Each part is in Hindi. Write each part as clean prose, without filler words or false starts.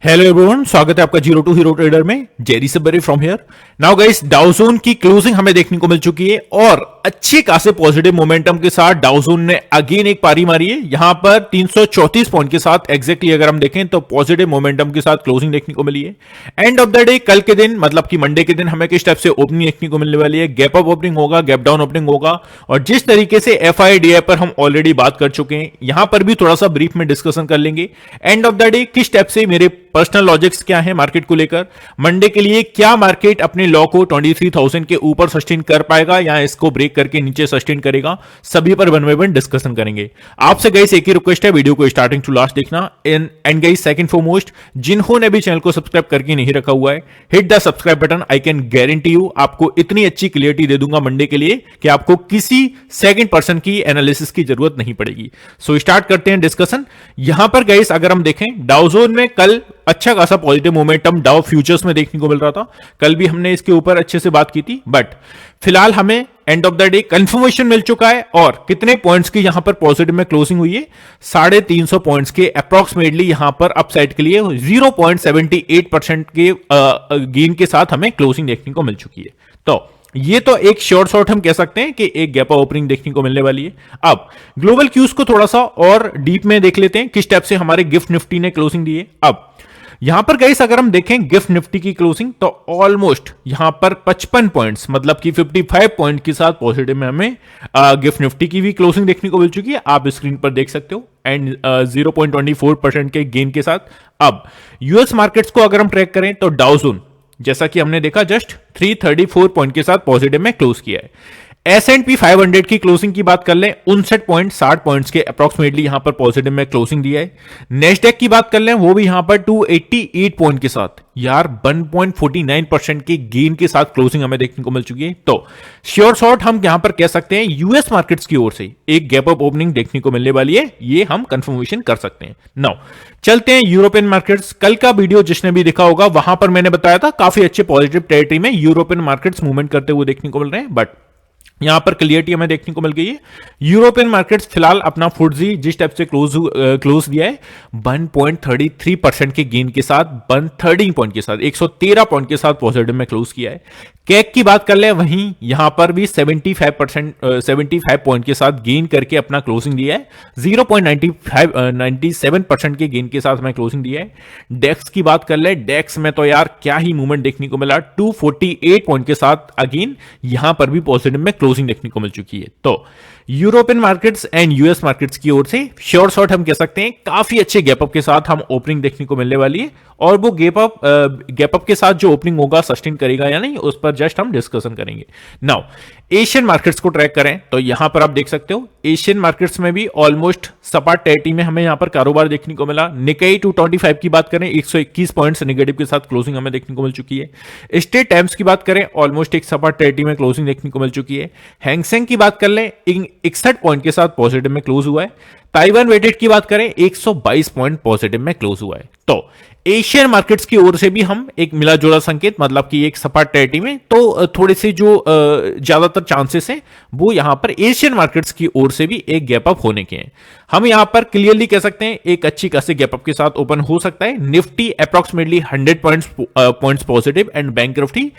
हेलो एवरीवन, स्वागत है आपका जीरो टू हीरो ट्रेडर में। जेरी सबरी from here. Now guys, Dow Jones की क्लोजिंग हमें देखने को मिल चुकी है और अच्छे खासे पॉजिटिव मोमेंटम के साथ डाउ जोन ने अगेन एक पारी मारी है। यहां पर 334 पॉइंट के साथ एग्जैक्टली अगर हम देखें तो पॉजिटिव मोमेंटम के साथ क्लोजिंग देखने को मिली है। एंड ऑफ द डे कल के दिन मतलब कि मंडे के दिन हमें किस टाइप से ओपनिंग देखने को मिलने वाली है। गैप अप ओपनिंग होगा, गैप डाउन ओपनिंग होगा और जिस तरीके से एफआईडीआई पर हम ऑलरेडी बात कर चुके हैं, यहां पर भी थोड़ा सा ब्रीफ में डिस्कशन कर लेंगे। एंड ऑफ द डे किस टाइप से मेरे पर्सनल लॉजिक्स क्या है मार्केट को लेकर, मंडे के लिए क्या मार्केट अपने लॉ को 23,000 के ऊपर सस्टेन कर पाएगा या इसको ब्रेक करके नीचे सस्टेन करेगा, सभी पर वन बाय वन डिस्कशन करेंगे। आपसे गाइस एक ही रिक्वेस्ट है, वीडियो को स्टार्टिंग टू लास्ट देखना। एंड गाइस सेकंड फॉरमोस्ट, जिन्होंने भी चैनल को सब्सक्राइब करके नहीं रखा हुआ है, hit the subscribe button. I can guarantee you आपको इतनी अच्छी क्लियरिटी दे दूंगा मंडे के लिए कि आपको किसी सेकंड पर्सन की एनालिसिस की जरूरत नहीं पड़ेगी। सो स्टार्ट करते हैं डिस्कशन। यहां पर गाइस अगर हम देखें, डाउ जोन में कल अच्छा खासा पॉजिटिव मोमेंटम डाउ फ्यूचर्स में देखने को मिल रहा था। कल भी हमने इसके ऊपर अच्छे से बात की थी, बट फिलहाल हमें end of the day confirmation मिल चुका है। और कितने पॉइंट्स की यहां पर पॉजिटिव में क्लोजिंग हुई है, 350 पॉइंट्स के अप्रोक्सीमेटली यहां पर अपसाइड के लिए 0.78% के गेन के साथ हमें क्लोजिंग देखने को मिल चुकी है। तो ये तो एक शॉर्ट हम कह सकते हैं कि एक गैप ओपनिंग देखने को मिलने वाली है। अब ग्लोबल क्यूज को थोड़ा सा और डीप में देख लेते हैं, किस टाइप से हमारे गिफ्ट निफ्टी ने क्लोजिंग दी है। अब यहां पर गाइस अगर हम देखें गिफ्ट निफ्टी की क्लोजिंग, तो ऑलमोस्ट यहां पर 55 पॉइंट्स मतलब कि 55 पॉइंट के साथ पॉजिटिव में हमें गिफ्ट निफ्टी की भी क्लोजिंग देखने को मिल चुकी है। आप स्क्रीन पर देख सकते हो। एंड 0.24% के गेन के साथ। अब यूएस मार्केट्स को अगर हम ट्रैक करें तो डाउ जोन जैसा कि हमने देखा जस्ट 334 पॉइंट के साथ पॉजिटिव में क्लोज किया है। S&P 500 की क्लोजिंग की बात कर लें, 59.60 पॉइंट्स के अप्रोक्सीमेटली यहां पर पॉजिटिव में क्लोजिंग दिया है। नेस्डेक की बात कर लें, वो भी यहां पर 288 पॉइंट के साथ यार 1.49% के गेन के साथ क्लोजिंग हमें देखने को मिल चुकी है। तो श्योर शॉर्ट हम यहां पर कह सकते हैं यूएस मार्केट्स की ओर से एक गैप अप ओपनिंग देखने को मिलने वाली है, ये हम कंफर्मेशन कर सकते हैं। नाउ चलते हैं यूरोपियन मार्केट्स। कल का वीडियो जिसने भी देखा होगा, वहां पर मैंने बताया था काफी अच्छे पॉजिटिव टेरिटरी में यूरोपियन मार्केट्स मूवमेंट करते हुए देखने को मिल रहे हैं, बट यहां पर क्लियरिटी हमें देखने को मिल गई है। यूरोपियन मार्केट्स फिलहाल अपना फुटजी जिस टाइप से क्लोज दिया है 1.33% के गेन के साथ, 113 पॉइंट के साथ, 113 पॉइंट के साथ पॉजिटिव में क्लोज किया है। कैक की बात कर ले, वहीं यहां पर भी 75 पॉइंट के साथ गेन करके अपना क्लोजिंग दिया है। 0.97% के गेन के साथ हमें क्लोजिंग दिया है। डेक्स की बात कर ले, डेक्स में तो यार क्या ही मूवमेंट देखने को मिला, 248 पॉइंट के साथ अगेन यहां पर भी पॉजिटिव में क्लोजिंग देखने को मिल चुकी है। तो European markets and US markets की ओर से श्योर शॉर्ट हम कह सकते हैं काफी अच्छे गैप अप के साथ हम ओपनिंग देखने को मिलने वाली है। और वो गैप अप के साथ जो ओपनिंग होगा सस्टेन करेगा या नहीं, उस पर जस्ट हम डिस्कशन करेंगे। नाउ एशियन मार्केट्स को ट्रैक करें तो यहां पर आप देख सकते हो एशियन मार्केट्स में भी ऑलमोस्ट सपाट टेरिटरी में हमें यहां पर कारोबार देखने को मिला। निकाई 225 की बात करें, 121 पॉइंट्स नेगेटिव के साथ क्लोजिंग हमें देखने को मिल चुकी है। स्टेट टाइम्स की बात करें, ऑलमोस्ट एक सपाट टेरिटरी में क्लोजिंग देखने को मिल चुकी है। हैंगसेंग की बात कर लें, 61 पॉइंट के साथ पॉजिटिव में क्लोज हुआ है। ताइवान वेटेड की बात करें, 122 पॉइंट पॉजिटिव में क्लोज हुआ है। तो एशियन मार्केट्स की ओर से भी हम एक मिला जुला संकेत मतलब कि एक सपाट टेरिटरी में, तो थोड़े से जो ज्यादातर चांसेस हैं वो यहां पर एशियन मार्केट्स की ओर से भी एक गैप अप होने के हैं। हम यहां पर क्लियरली कह सकते हैं एक अच्छी खासी गैप अप के साथ ओपन हो सकता है। Nifty approximately 100 points positive and bank Nifty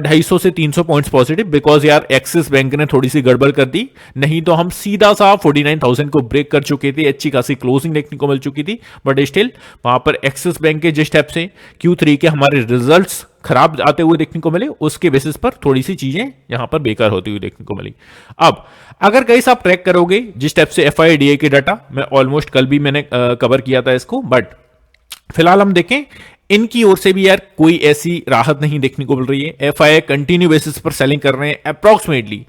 250 से 300 पॉइंट्स पॉजिटिव, बिकॉज यार एक्सिस बैंक ने थोड़ी सी गड़बड़ कर दी, नहीं तो हम सीधा सा 49,000 को ब्रेक कर चुके थे। अच्छी खासी क्लोजिंग देखने को मिल चुकी थी, बट स्टिल वहां पर एक्सिस बैंक के जिस टाइप से Q3 के हमारे रिजल्ट्स खराब आते हुए देखने को मिले, उसके बेसिस पर थोड़ी सी चीजें यहां पर बेकार होती हुई देखने को मिली। अब अगर गाइस आप ट्रैक करोगे जिस टाइप से एफआईडीआई के डाटा, मैं ऑलमोस्ट कल भी मैंने कवर किया था इसको, बट फिलहाल हम देखें इनकी ओर से भी यार कोई ऐसी राहत नहीं देखने को मिल रही है। एफआईआई कंटिन्यू बेसिस पर सेलिंग कर रहे हैं अप्रोक्सीमेटली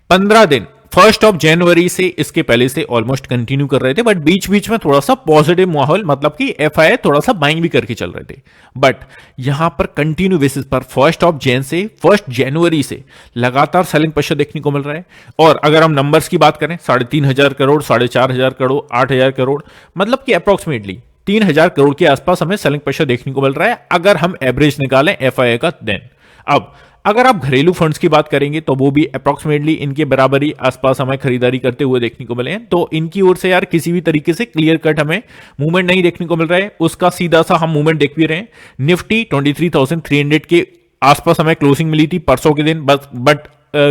15 दिन, 1 जनवरी से इसके पहले से ऑलमोस्ट कंटिन्यू कर रहे थे, बट बीच बीच में थोड़ा सा पॉजिटिव माहौल मतलब कि एफआईआई थोड़ा सा बाइंग भी करके चल रहे थे, बट यहां पर कंटिन्यू बेसिस पर 1 जनवरी से लगातार सेलिंग प्रेशर देखने को मिल रहा है। और अगर हम नंबर्स की बात करें, 3,500 करोड़, 4,500 करोड़, 8,000 करोड़, मतलब कि अप्रोक्सीमेटली 3,000 करोड़ के आसपास हमें सेलिंग प्रेशर देखने को मिल रहा है अगर हम एवरेज निकालें एफआईआई का। देन अब अगर आप घरेलू फंड्स की बात करेंगे तो वो भी अप्रोक्सीमेटली इनके बराबर ही आसपास हमें खरीदारी करते हुए देखने को मिले हैं। तो इनकी ओर से यार किसी भी तरीके से क्लियर कट हमें मूवमेंट नहीं देखने को मिल रहा है, उसका सीधा सा हम मूवमेंट देख भी रहे हैं। निफ्टी 23,300 के आसपास हमें क्लोजिंग मिली थी परसों के दिन, बट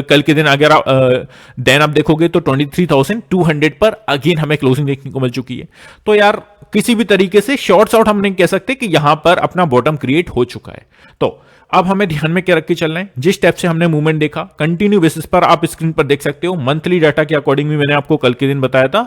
कल के दिन अगर आप देखोगे तो 23,200 पर अगेन हमें क्लोजिंग देखने को मिल चुकी है। तो यार किसी भी तरीके से शॉर्ट्स आउट हम नहीं कह सकते कि यहां पर अपना बॉटम क्रिएट हो चुका है। तो अब हमें ध्यान में क्या रख के चलना है, जिस टाइप से हमने मूवमेंट देखा कंटिन्यू बेसिस पर आप स्क्रीन पर देख सकते हो। मंथली डाटा के अकॉर्डिंग भी मैंने आपको कल के दिन बताया था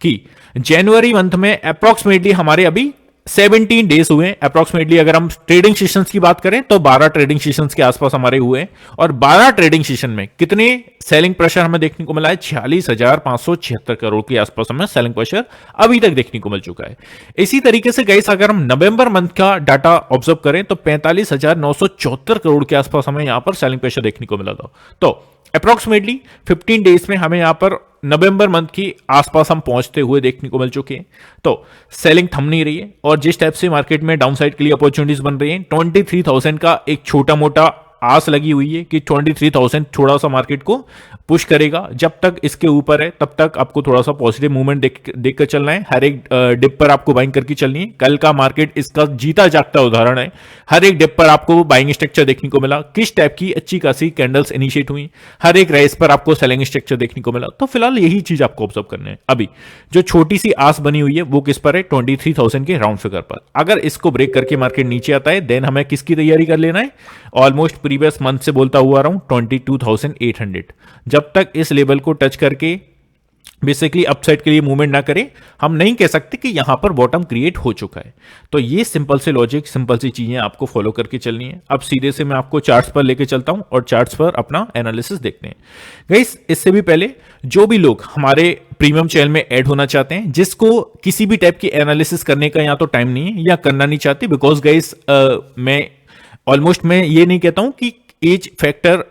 कि जनवरी मंथ में अप्रोक्सीमेटली हमारे अभी 17 डेज हुए हैं। अप्रोक्सीमेटली अगर हम ट्रेडिंग सेशंस की बात करें तो 12 ट्रेडिंग सेशंस के आसपास हमारे हुए हैं, और 12 ट्रेडिंग सेशन में कितने सेलिंग प्रेशर हमें देखने को मिला है, 46,576 करोड़ के आसपास हमें सेलिंग प्रेशर अभी तक देखने को मिल चुका है। इसी तरीके से गाइस अगर हम नवंबर मंथ का डाटा ऑब्जर्व करें तो 45,974 करोड़ के आसपास हमें यहां पर सेलिंग प्रेशर देखने को मिला था। तो अप्रोक्सीमेटली 15 डेज में हमें यहां पर नवंबर मंथ की आसपास हम पहुंचते हुए देखने को मिल चुके हैं। तो सेलिंग थम नहीं रही है, और जिस टाइप से मार्केट में डाउनसाइड के लिए अपॉर्चुनिटीज बन रही हैं, 23,000 का एक छोटा मोटा आस लगी हुई है कि 23,000 थोड़ा सा मार्केट को पुश करेगा। जब तक इसके ऊपर है तब तक आपको थोड़ा सा पॉजिटिव मूवमेंट देख कर चलना है। हर एक डिप पर आपको बाइंग करके चलनी है। कल का मार्केट इसका जीता जागता उदाहरण है। हर एक डिप पर आपको बाइंग स्ट्रक्चर देखने को मिला, किस टाइप की अच्छी खासी कैंडल्स इनिशिएट हुई, हर एक राइज पर आपको सेलिंग स्ट्रक्चर देखने को मिला। तो फिलहाल यही चीज आपको ऑब्जर्व करना है। अभी जो छोटी सी आस बनी हुई है वो किस पर है, 23,000 के राउंड फिगर पर। अगर इसको ब्रेक करके मार्केट नीचे आता है देन हमें किसकी तैयारी कर लेना है, ऑलमोस्ट प्रीवियस मंथ से बोलता हुआ रहा हूं 22,800। जब तक इस लेवल को टच करके बेसिकली अपसाइड के लिए मूवमेंट ना करें, हम नहीं कह सकते कि यहां पर बॉटम क्रिएट हो चुका है। तो ये सिंपल से लॉजिक, सिंपल सी चीजें आपको फॉलो करके चलनी है। अब सीधे से मैं आपको चार्ट्स पर लेके चलता हूं और चार्ट्स पर अपना एनालिसिस देखते हैं। गाइस इससे भी पहले जो भी लोग हमारे प्रीमियम चैनल में ऐड होना चाहते हैं, जिसको किसी भी टाइप की एनालिसिस करने का या तो टाइम नहीं है या करना नहीं चाहते, बिकॉज गाइस मैं ये नहीं कहता हूं कि एज फैक्टर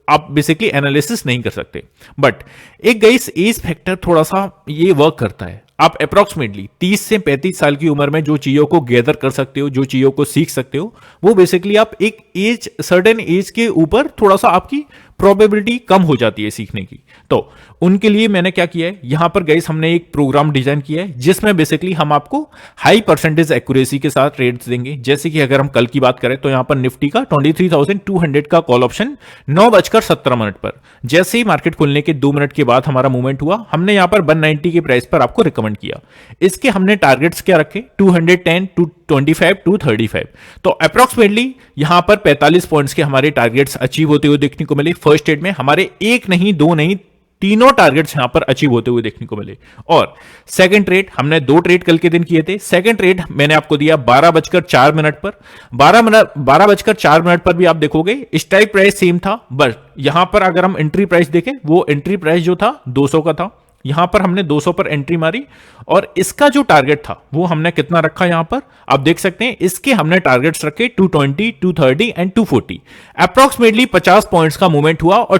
आप बेसिकली एनालिसिस नहीं कर सकते, बट एक गाइस एज फैक्टर थोड़ा सा ये वर्क करता है। आप अप्रोक्सीमेटली 30 से 35 साल की उम्र में जो चीजों को गैदर कर सकते हो, जो चीजों को सीख सकते हो, वो बेसिकली आप एक एज, सर्टेन एज के ऊपर थोड़ा सा आपकी प्रोबेबिलिटी कम हो जाती है सीखने की। तो उनके लिए मैंने क्या किया है, यहां पर गाइस हमने एक प्रोग्राम डिजाइन किया है जिसमें बेसिकली हम आपको हाई परसेंटेज एक्यूरेसी के साथ ट्रेड्स देंगे। जैसे कि अगर हम कल की बात करें तो यहां पर निफ्टी का 23,200 का कॉल ऑप्शन 9:17 पर जैसे ही मार्केट खुलने के 2 मिनट के बाद हमारा मूवमेंट हुआ, हमने यहां पर 190 के प्राइस पर आपको रिकमेंड किया। इसके हमने टारगेट्स क्या रखे, 210, 225, 235। तो अप्रोक्सीमेटली यहां पर 45 पॉइंट्स के हमारे टारगेट्स अचीव होते हुए देखने को मिले। फर्स्ट ट्रेड में हमारे एक नहीं, दो नहीं, तीनों टारगेट्स यहां पर अचीव होते हुए देखने को मिले। और सेकंड ट्रेड हमने 2 ट्रेड कल के दिन किए थे। सेकंड ट्रेड मैंने आपको दिया 12:04 पर। 12:04 पर भी आप देखोगे स्ट्राइक प्राइस सेम था, बट यहां पर अगर हम एंट्री प्राइस देखें, वो एंट्री प्राइस जो था 200 का था। यहां पर हमने 200 पर एंट्री मारी, और इसका जो टारगेट था वो हमने कितना रखा, यहां पर आप देख सकते हैं इसके हमने टारगेट्स रखे 220, 230 एंड 240। अप्रोक्सीमेटली 50 पॉइंट्स का मूवमेंट हुआ और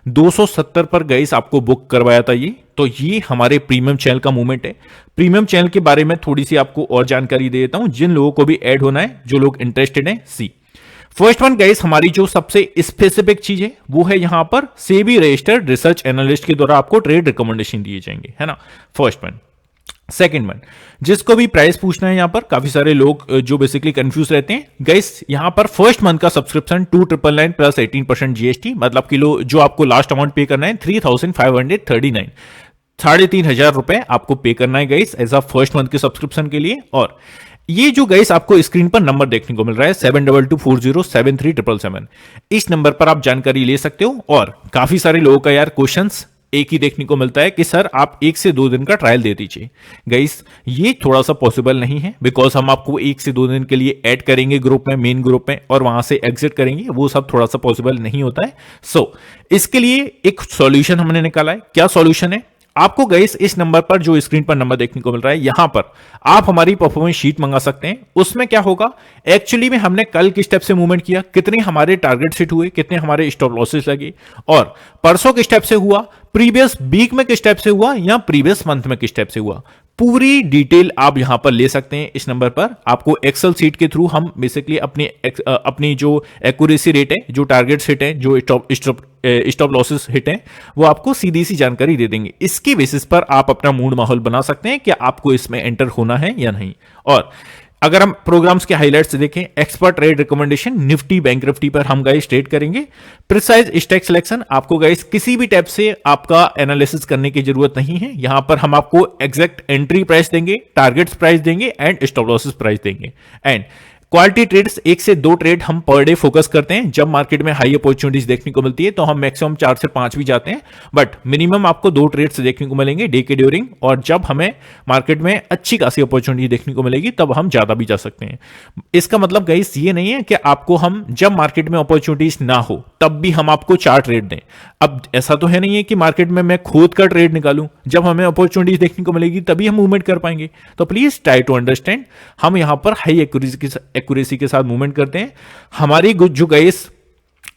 270 पर गाइस आपको बुक करवाया था ये। तो ये हमारे प्रीमियम चैनल का मूवमेंट है। प्रीमियम चैनल के बारे में थोड़ी सी आपको और जानकारी दे देता हूं, जिन लोगों को भी ऐड होना है, जो लोग इंटरेस्टेड हैं। सी फर्स्ट वन गाइस, हमारी जो सबसे स्पेसिफिक चीज है वो है यहां पर सेबी रजिस्टर्ड रिसर्च एनालिस्ट के द्वारा आपको ट्रेड रिकमेंडेशन दिए जाएंगे, है ना, फर्स्ट वन। सेकेंड वन, जिसको भी प्राइस पूछना है, यहां पर काफी सारे लोग जो बेसिकली कंफ्यूज रहते हैं गाइस, यहां पर फर्स्ट मंथ का सब्सक्रिप्शन 2,999 प्लस 18% जीएसटी, मतलब किलो जो आपको लास्ट अमाउंट पे करना है 3,539, 3,500 रुपए आपको पे करना है guys as a first month के सब्सक्रिप्शन के लिए। और ये जो गाइस आपको स्क्रीन पर नंबर देखने को मिल रहा है 7224073777, इस नंबर पर आप जानकारी ले सकते हो। और काफी सारे लोगों का यार क्वेश्चंस एक ही देखने को मिलता है कि सर आप 1 से 2 दिन का ट्रायल दे दीजिए। गाइस ये थोड़ा सा पॉसिबल नहीं है, बिकॉज हम आपको 1 से 2 दिन के लिए ऐड करेंगे ग्रुप में, मेन ग्रुप में, और वहां से एग्जिट करेंगे, वो सब थोड़ा सा पॉसिबल नहीं होता है। सो इसके लिए एक सॉल्यूशन हमने निकाला है। क्या सॉल्यूशन है, आपको गाइस इस नंबर पर, जो स्क्रीन पर नंबर देखने को मिल रहा है, यहां पर आप हमारी परफॉर्मेंस शीट मंगा सकते हैं। उसमें क्या होगा, एक्चुअली में हमने कल किस स्टेप से मूवमेंट किया, कितने हमारे टारगेट हिट हुए, कितने हमारे स्टॉप लॉसेस लगे, और परसों किस स्टेप से हुआ, प्रीवियस वीक में किस स्टेप से हुआ, या प्रीवियस मंथ में किस स्टेप से हुआ। पूरी डिटेल आप यहां पर ले सकते हैं इस नंबर पर। आपको एक्सेल सीट के थ्रू हम बेसिकली अपनी जो एक्यूरेसी रेट है, जो टारगेट्स हिट है, जो स्टॉप लॉसेस हिट है, वो आपको सीधी सी जानकारी दे देंगे। इसके बेसिस पर आप अपना मूड माहौल बना सकते हैं कि आपको इसमें एंटर होना है या नहीं। और अगर हम प्रोग्राम्स के हाइलाइट्स देखें, expert trade recommendation, Nifty bank Nifty पर हम गाइस ट्रेड करेंगे। प्रिसाइज स्टॉक सिलेक्शन, आपको गाइस किसी भी टाइप से आपका एनालिसिस करने की जरूरत नहीं है। यहां पर हम आपको एग्जैक्ट एंट्री प्राइस देंगे, टारगेट्स प्राइस देंगे एंड स्टॉप लॉसेस प्राइस देंगे। एंड क्वालिटी ट्रेड्स, 1 से 2 ट्रेड हम पर डे फोकस करते हैं। जब मार्केट में हाई अपॉर्चुनिटीज देखने को मिलती है तो हम मैक्सिमम 4 से 5 भी जाते हैं, बट मिनिमम आपको 2 ट्रेड्स देखने को मिलेंगे डे के ड्यूरिंग। और जब हमें मार्केट में अच्छी खासी अपॉर्चुनिटी देखने को मिलेगी तब हम ज्यादा भी जा सकते हैं। इसका मतलब गाइस ये नहीं है कि आपको हम जब मार्केट में अपॉर्चुनिटीज ना हो तब भी हम आपको 4 ट्रेड दें। अब ऐसा तो है नहीं है कि मार्केट में मैं खोद कर ट्रेड निकालूं, जब हमें अपॉर्चुनिटीज देखने को मिलेगी तभी हम मूवमेंट कर पाएंगे। तो प्लीज ट्राई टू अंडरस्टैंड, हम यहां पर हाई एक्यूरेसी के साथ मूवमेंट करते हैं। हमारी जो गाइस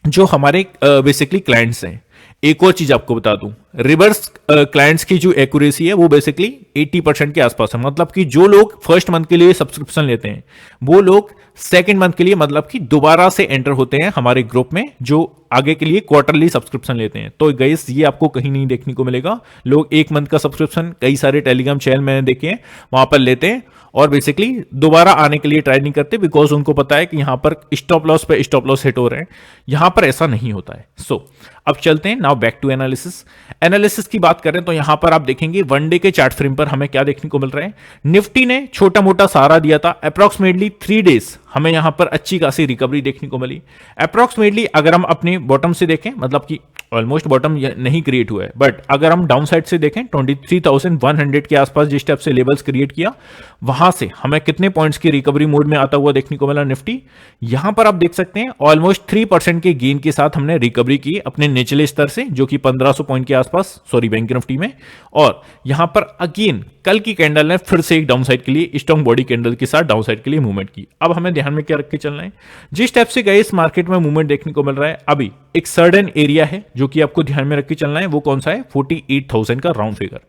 जो हमारे बेसिकली क्लाइंट्स हैं, एक और चीज आपको बता दूं, रिवर्स क्लाइंट्स की जो एक्यूरेसी है वो बेसिकली 80% के आसपास है। मतलब कि जो लोग फर्स्ट मंथ के लिए सब्सक्रिप्शन लेते हैं वो लोग सेकंड मंथ के लिए मतलब कि दोबारा से एंटर होते हैं हमारे ग्रुप में, जो आगे के लिए क्वार्टरली सब्सक्रिप्शन लेते हैं। तो गाइस ये आपको कहीं नहीं देखने को मिलेगा। लोग 1 मंथ का सब्सक्रिप्शन कई सारे टेलीग्राम चैनल मैंने देखे हैं वहां पर लेते हैं और बेसिकली दोबारा आने के लिए ट्राई नहीं करते, बिकॉज उनको पता है कि यहां पर स्टॉप लॉस पे स्टॉप लॉस हिट हो रहे हैं। यहां पर ऐसा नहीं होता है। सो अब चलते हैं नाउ बैक टू एनालिसिस की बात करें तो यहां पर आप देखेंगे 1 डे के चार्ट फ्रेम पर हमें क्या देखने को मिल रहा है। निफ्टी ने छोटा मोटा सहारा दिया था, अप्रॉक्सीमेटली 3 डेज हमें यहां पर अच्छी खासी रिकवरी देखने को मिली। अप्रॉक्सीमेटली अगर हम अपने बॉटम से देखें, मतलब कि ऑलमोस्ट बॉटम नहीं क्रिएट हुआ है, बट अगर हम डाउन साइड से देखें 23,100 के आसपास जिस टाइप से लेवल्स क्रिएट किया, वहां से हमें कितने पॉइंट्स की रिकवरी मोड में आता हुआ देखने को मिला निफ्टी। यहां पर आप देख सकते हैं ऑलमोस्ट 3% के गेन के साथ हमने रिकवरी की अपने निचले स्तर से, जो कि 1500 पॉइंट के आसपास, सॉरी बैंक निफ्टी में। और यहां पर अगेन कल की कैंडल ने फिर से एक डाउन साइड के लिए स्ट्रॉन्ग बॉडी कैंडल के साथ डाउन साइड के लिए मूवमेंट की। अब हमें ध्यान में क्या रख के चलना है, जिस टाइप से गए इस मार्केट में मूवमेंट देखने को मिल रहा है, अभी एक सर्टेन एरिया है जो कि आपको ध्यान में रख के चलना है। वो कौन सा है? 48,000 का राउंड फिगर।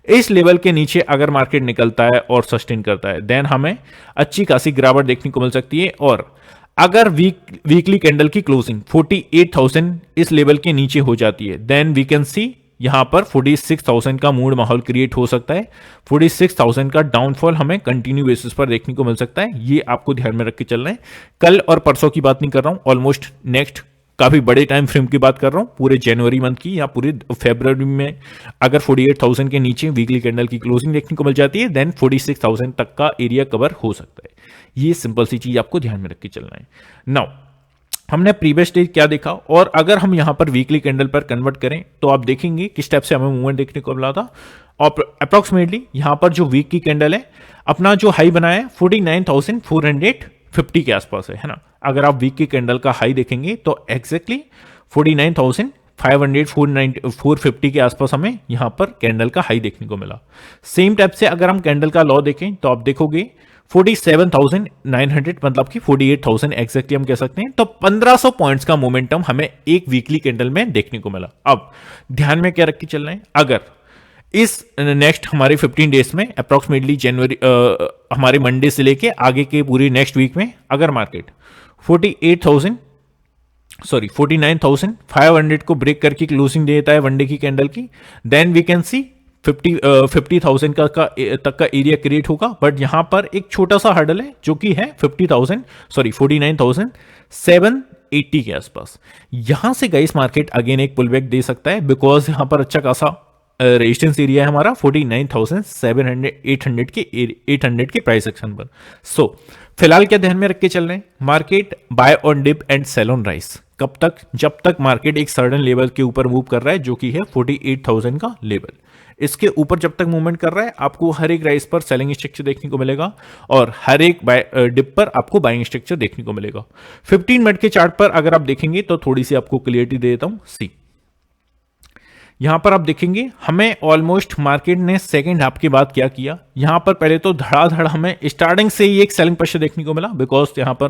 इस लेवल के नीचे अगर मार्केट निकलता है और सस्टेन करता है देन हमें अच्छी खासी गिरावट देखने को मिल सकती है। और अगर वीकली कैंडल की क्लोजिंग 48,000 इस लेवल के नीचे हो जाती है देन वी कैन सी यहां पर 46,000 का मूड माहौल क्रिएट हो सकता है। 46,000 का डाउनफॉल हमें कंटिन्यू बेसिस पर देखने को मिल सकता है। ये आपको ध्यान में रख के चलना है। कल और परसों की बात नहीं कर रहा हूं, ऑलमोस्ट नेक्स्ट काफी बड़े टाइम फ्रेम की बात कर रहा हूं, पूरे जनवरी मंथ की या पूरे फरवरी में अगर 48,000 के नीचे वीकली कैंडल की क्लोजिंग देखने को मिल जाती है देन 46,000 तक का एरिया कवर हो सकता है। ये सिंपल सी चीज आपको ध्यान में रख के चलना है। नाउ हमने प्रीवियस डे क्या देखा, और अगर हम यहां पर वीकली कैंडल पर कन्वर्ट करें तो आप देखेंगे किस टाइप से हमें मूवमेंट देखने को मिला था। और अप्रोक्सीमेटली यहां पर जो वीक की कैंडल है अपना जो हाई बनाया है 49,450 के आसपास है ना। अगर आप वीक की कैंडल का हाई देखेंगे तो एग्जैक्टली 49,500 के आसपास हमें यहां पर कैंडल का हाई देखने को मिला। सेम टाइप से अगर हम कैंडल का लॉ देखें तो आप देखोगे 47,900 मतलब कि 48,000 एग्जैक्टली हम कह सकते हैं। तो 1500 पॉइंट्स का मोमेंटम हमें एक वीकली कैंडल में देखने को मिला। अब ध्यान में क्या रख के चलना है, अगर इस नेक्स्ट हमारे 15 डेज में अप्रोक्सीमेटली जनवरी हमारे मंडे से लेके आगे के पूरी नेक्स्ट वीक में अगर मार्केट 49,500 को ब्रेक करके क्लोजिंग देता है वनडे की कैंडल की, देन वी कैन सी 50,000 तक का एरिया क्रिएट होगा। बट यहां पर एक छोटा सा हर्डल है जो कि है 49,780 के आसपास। यहां से गाइस मार्केट अगेन एक पुल बैक दे सकता है, बिकॉज यहां पर अच्छा खासा रेजिस्टेंस एरिया है हमारा 49,800 के प्राइस सेक्शन पर। सो फिलहाल क्या ध्यान में रख के चल रहे हैं, market buy on dip and sell on rise. कब तक? जब तक मार्केट एक सर्टेन लेवल के ऊपर मूव कर रहा है जो कि है 48,000 का लेवल। इसके ऊपर जब तक मूवमेंट कर रहा है आपको हर एक राइज पर सेलिंग स्ट्रक्चर देखने को मिलेगा और हर एक डिप पर आपको बाइंग स्ट्रक्चर देखने को मिलेगा। 15 मिनट के चार्ट पर अगर आप देखेंगे तो थोड़ी सी आपको क्लियरिटी दे देता हूं। सी यहां पर आप देखेंगे हमें ऑलमोस्ट मार्केट ने सेकेंड हाफ के बाद क्या किया, यहां पर पहले तो धड़ाधड़ हमें स्टार्टिंग से ही एक सेलिंग प्रेशर देखने को मिला, बिकॉज यहां पर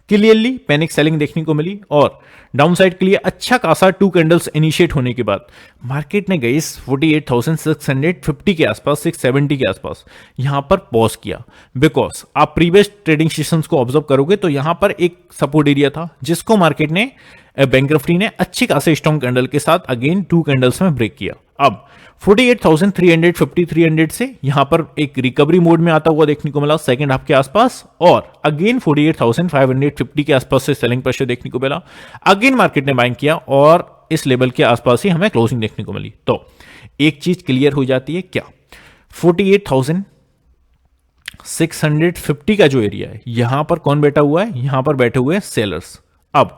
क्लियरली पैनिक सेलिंग देखने को मिली। और डाउन साइड के लिए अच्छा खासा 2 कैंडल्स इनिशिएट होने के बाद मार्केट ने गई 48,650 के आसपास, 670 के आसपास यहां पर पॉज किया। बिकॉज आप प्रीवियस ट्रेडिंग सेशंस को ऑब्जर्व करोगे तो यहां पर एक सपोर्ट एरिया था जिसको मार्केट ने, बैंक निफ्टी ने अच्छी खासे स्ट्रॉन्ग कैंडल के साथ अगेन 2 कैंडल्स में ब्रेक किया। अब 48,350 300 से यहां पर एक रिकवरी मोड में आता हुआ देखने को मिला सेकंड हाफ के आसपास, और अगेन 48,550 के आसपास से सेलिंग प्रेशर देखने को मिला। अगेन मार्केट ने बाइंग किया और इस लेवल के आसपास ही हमें क्लोजिंग देखने को मिली। तो एक चीज क्लियर हो जाती है, क्या 48,650 का जो एरिया है यहां पर कौन बैठा हुआ है, यहां पर बैठे हुए हैं सेलर्स। अब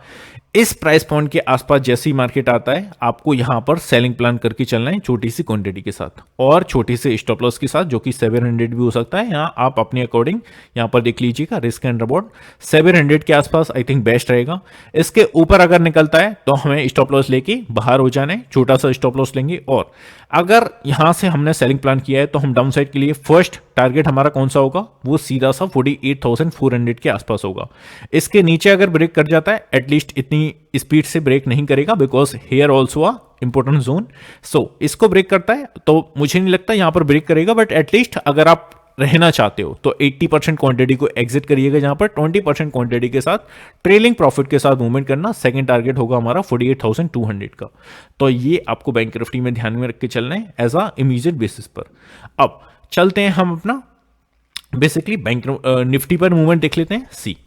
इस प्राइस पॉइंट के आसपास जैसे ही मार्केट आता है आपको यहां पर सेलिंग प्लान करके चलना है छोटी सी क्वांटिटी के साथ और छोटी से स्टॉप लॉस के साथ, जो कि 700 भी हो सकता है। यहां आप अपने अकॉर्डिंग यहां पर देख लीजिएगा, रिस्क एंड रिवॉर्ड 700 के आसपास आई थिंक बेस्ट रहेगा। इसके ऊपर अगर निकलता है तो हमें स्टॉप लॉस लेके बाहर हो जाना है, छोटा सा स्टॉप लॉस लेंगे। और अगर यहां से हमने सेलिंग प्लान किया है तो हम डाउन साइड के लिए फर्स्ट टारगेट हमारा कौन सा होगा, वो सीधा सा 48,400 के आसपास होगा। इसके नीचे अगर ब्रेक कर जाता है, एटलीस्ट इतनी स्पीड से ब्रेक नहीं करेगा, because here also a important zone. So इसको ब्रेक करता है तो मुझे नहीं लगता यहां पर ब्रेक करेगा, बट एटलीस्ट अगर आप रहना चाहते हो तो 80% क्वांटिटी को एग्जिट करिएगा, जहां पर 20% क्वांटिटी के साथ ट्रेलिंग प्रॉफिट के साथ मूवमेंट करना। सेकंड टारगेट होगा हमारा 48,200 का। तो ये आपको बैंक निफ्टी में ध्यान में रख के चलना है एज अ इमीडिएट बेसिस पर। अब चलते हैं हम अपना बेसिकली बैंक निफ्टी पर मूवमेंट देख लेते हैं। सी,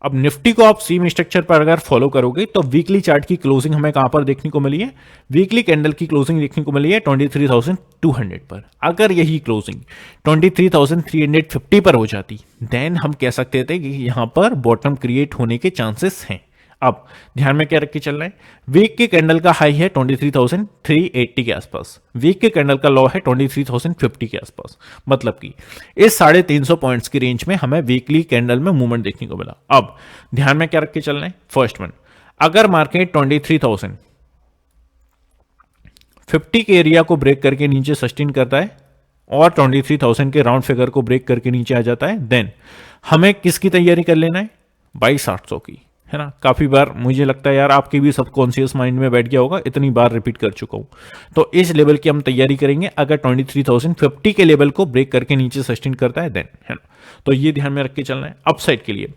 अब निफ्टी को आप सीम स्ट्रक्चर पर अगर फॉलो करोगे तो वीकली चार्ट की क्लोजिंग हमें कहां पर देखने को मिली है, वीकली कैंडल की क्लोजिंग देखने को मिली है 23,200 पर। अगर यही क्लोजिंग 23,350 पर हो जाती देन हम कह सकते थे कि यहां पर बॉटम क्रिएट होने के चांसेस हैं। अब ध्यान में क्या रख के चलना है, वीक के कैंडल का हाई है 23,380 के आसपास, वीक के कैंडल का लो है 23,050 के आसपास, मतलब कि इस 350 पॉइंट्स की रेंज में हमें वीकली कैंडल में मूवमेंट देखने को मिला। अब ध्यान में क्या रख के चलना है, फर्स्ट वन, अगर मार्केट 23,050 के एरिया को ब्रेक करके नीचे सस्टेन करता है और 23,000 के राउंड फिगर को ब्रेक करके नीचे आ जाता है, देन हमें किसकी तैयारी कर लेना है, 22,800 की, है ना। काफी बार मुझे लगता है यार आपके भी सबकॉन्शियस माइंड में बैठ गया होगा, इतनी बार रिपीट कर चुका हूं। तो इस लेवल की हम तैयारी करेंगे अगर 23,050 के लेवल को ब्रेक करके नीचे सस्टेन करता है देन, है ना। तो ये ध्यान में रख के चलना है। अपसाइड के लिए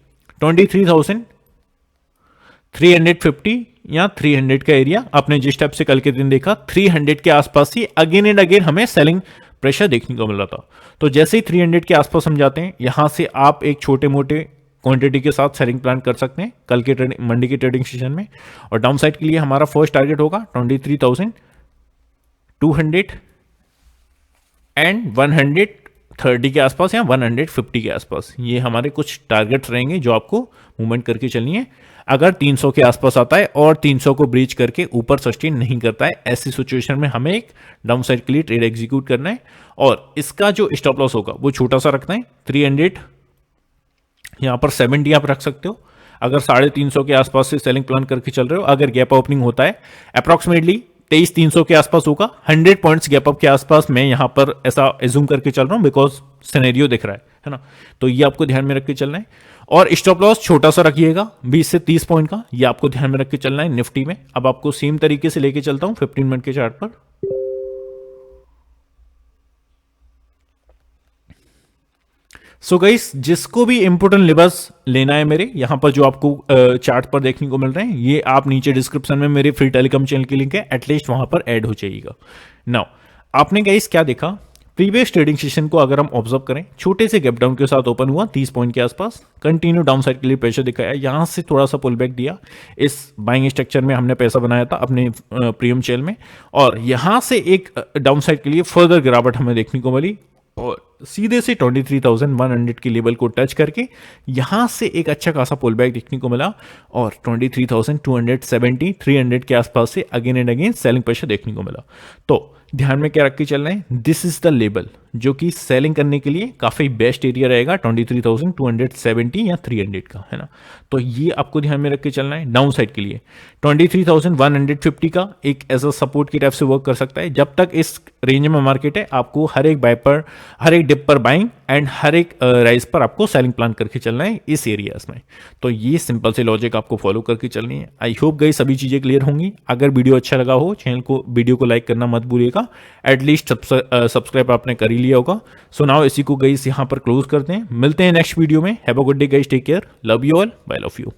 23,350 या 300 का एरिया आपने जिस टाइप से कल के दिन देखा 300 के आसपास ही अगेन एंड अगेन हमें सेलिंग प्रेशर देखने को मिल रहा था। तो जैसे ही 300 के आसपास हम जाते हैं, यहां से आप एक छोटे मोटे क्वांटिटी के साथ सेलिंग प्लान कर सकते हैं कल के मंडी के ट्रेडिंग सेशन में। और डाउन साइड के लिए हमारा फर्स्ट टारगेट होगा 23,200 एंड 130 के आसपास या 150 के आसपास। ये हमारे कुछ टारगेट्स रहेंगे जो आपको मूवमेंट करके चलनी है। अगर 300 के आसपास आता है और 300 को ब्रीच करके ऊपर सस्टेन नहीं करता है, ऐसी सिचुएशन में हमें एक डाउन साइड के लिए ट्रेड एग्जीक्यूट करना है और इसका जो स्टॉप लॉस होगा वो छोटा सा रखना है 300, यहां पर 70 आप रख सकते हो। अगर 350 के आसपास से सेलिंग प्लान करके चल रहे हो, अगर गैप ओपनिंग होता है अप्रोक्सीमेटली 23,300 के आसपास होगा, 100 पॉइंट्स गैप अप के आसपास मैं यहां पर ऐसा एज्यूम करके चल रहा हूं बिकॉज सिनेरियो दिख रहा है ना। तो ये आपको ध्यान में रख के चलना है और स्टॉप लॉस छोटा सा रखिएगा 20 से 30 पॉइंट का, ये आपको ध्यान में रख के चलना है निफ्टी में। अब आपको सेम तरीके से लेके चलता हूं 15 मिनट के चार्ट पर। सो गाइस, जिसको भी इंपोर्टेंट लेवल्स लेना है मेरे यहां पर जो आपको चार्ट पर देखने को मिल रहे हैं, ये आप नीचे डिस्क्रिप्शन में मेरे फ्री टेलीकॉम चैनल की लिंक है, एटलीस्ट वहां पर ऐड हो जाइएगा। नाउ आपने गाइस क्या देखा, प्रीवियस ट्रेडिंग सेशन को अगर हम ऑब्जर्व करें, छोटे से गैप डाउन के साथ ओपन हुआ 30 पॉइंट के आसपास, कंटिन्यू डाउन साइड के लिए प्रेशर दिखाया, यहां से थोड़ा सा पुल बैक दिया। इस बाइंग स्ट्रक्चर में हमने पैसा बनाया था अपने प्रीमियम चैनल में और यहां से एक डाउन साइड के लिए फर्दर गिरावट हमें देखने को मिली और सीधे से 23,100 की लेवल को टच करके यहां से एक अच्छा खासा पुल बैक देखने को मिला और 23,270 300 के आसपास से again and again selling pressure देखने को मिला। तो ध्यान में क्या रख के चलना है, दिस इज द लेवल जो कि सेलिंग करने के लिए काफी बेस्ट एरिया रहेगा 23,270 या 300 का, है ना। तो ये आपको ध्यान में रख के चलना है। डाउन साइड के लिए 23,150 का एक ऐसा सपोर्ट की टाइप से वर्क कर सकता है। जब तक इस रेंज में मार्केट है, आपको हर एक बाय पर, हर एक डिप पर बाइंग एंड हर एक राइज पर आपको सेलिंग प्लान करके चलना है इस एरियाज में। तो ये सिंपल से लॉजिक आपको फॉलो करके चलनी है। आई होप गई सभी चीजें क्लियर होंगी। अगर वीडियो अच्छा लगा हो, चैनल को, वीडियो को लाइक करना मत भूलिएगा। एटलीस्ट सब्सक्राइब आपने कर ही लिया होगा। सो नाउ इसी को गाइस यहाँ पर क्लोज करते हैं। मिलते हैं नेक्स्ट वीडियो में। Have a good day guys, take care, love you all, bye love you.